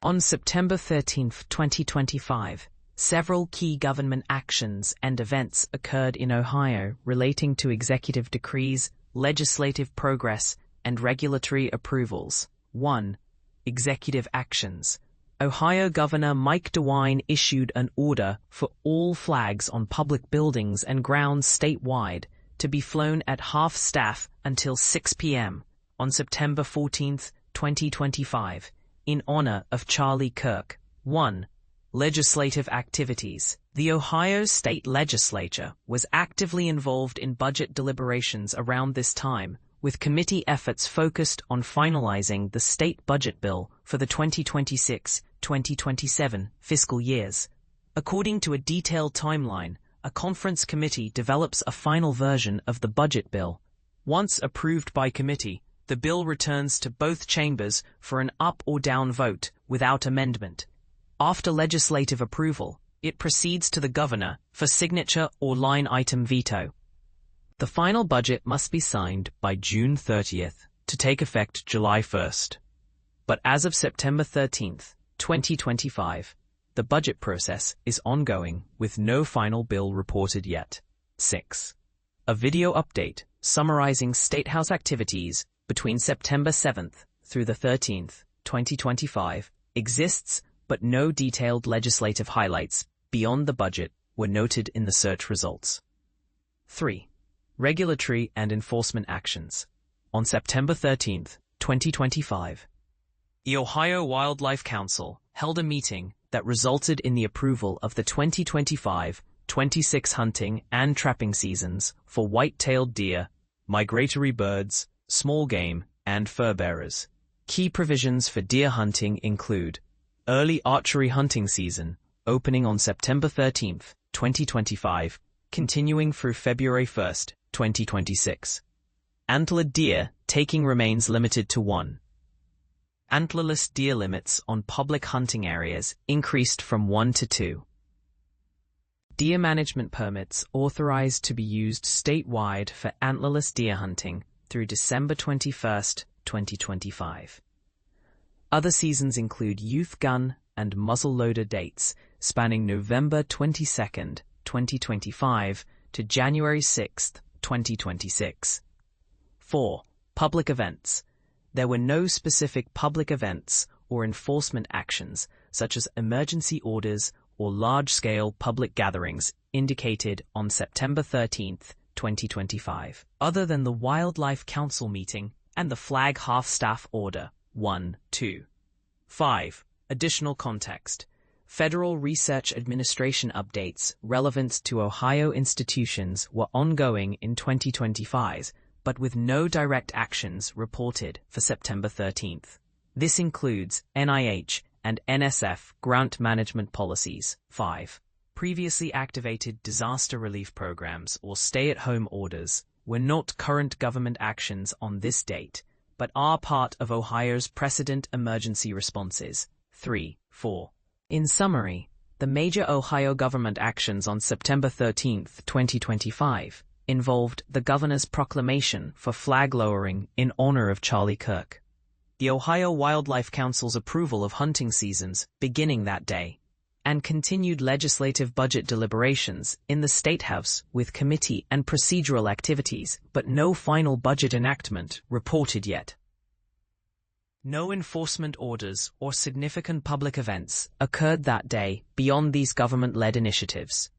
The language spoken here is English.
On September 13, 2025, several key government actions and events occurred in Ohio relating to executive decrees, legislative progress, and regulatory approvals. 1. Executive actions. Ohio Governor Mike DeWine issued an order for all flags on public buildings and grounds statewide to be flown at half-staff until 6 p.m. on September 14, 2025, in honor of Charlie Kirk. 1. Legislative activities. The Ohio State Legislature was actively involved in budget deliberations around this time, with committee efforts focused on finalizing the state budget bill for the 2026-2027 fiscal years. According to a detailed timeline, a conference committee develops a final version of the budget bill. Once approved by committee, the bill returns to both chambers for an up or down vote without amendment. After legislative approval, it proceeds to the governor for signature or line item veto. The final budget must be signed by June 30th to take effect July 1st. But as of September 13th, 2025, the budget process is ongoing with no final bill reported yet. 6. A video update summarizing State House activities between September 7th through the 13th, 2025, exists, but no detailed legislative highlights beyond the budget were noted in the search results. 3. Regulatory and enforcement actions. On September 13, 2025, the Ohio Wildlife Council held a meeting that resulted in the approval of the 2025-26 hunting and trapping seasons for white-tailed deer, migratory birds, small game, and fur bearers. Key provisions for deer hunting include early archery hunting season, opening on September 13, 2025, continuing through February 1, 2026. Antlered deer taking remains limited to 1. Antlerless deer limits on public hunting areas increased from 1 to 2. Deer management permits authorized to be used statewide for antlerless deer hunting through December 21, 2025. Other seasons include youth gun and muzzleloader dates spanning November 22, 2025 to January 6, 2026. 4. Public events. There were no specific public events or enforcement actions, such as emergency orders or large-scale public gatherings, indicated on September 13, 2025, other than the Wildlife Council meeting and the Flag Half-Staff Order 1-2. 5. Additional context. Federal Research Administration updates relevant to Ohio institutions were ongoing in 2025, but with no direct actions reported for September 13th. This includes NIH and NSF grant management policies. 5. Previously activated disaster relief programs or stay-at-home orders were not current government actions on this date, but are part of Ohio's precedent emergency responses. 3. 4. In summary, the major Ohio government actions on September 13, 2025, involved the governor's proclamation for flag lowering in honor of Charlie Kirk, the Ohio Wildlife Council's approval of hunting seasons beginning that day, and continued legislative budget deliberations in the State House with committee and procedural activities, but no final budget enactment reported yet. No enforcement orders or significant public events occurred that day beyond these government-led initiatives.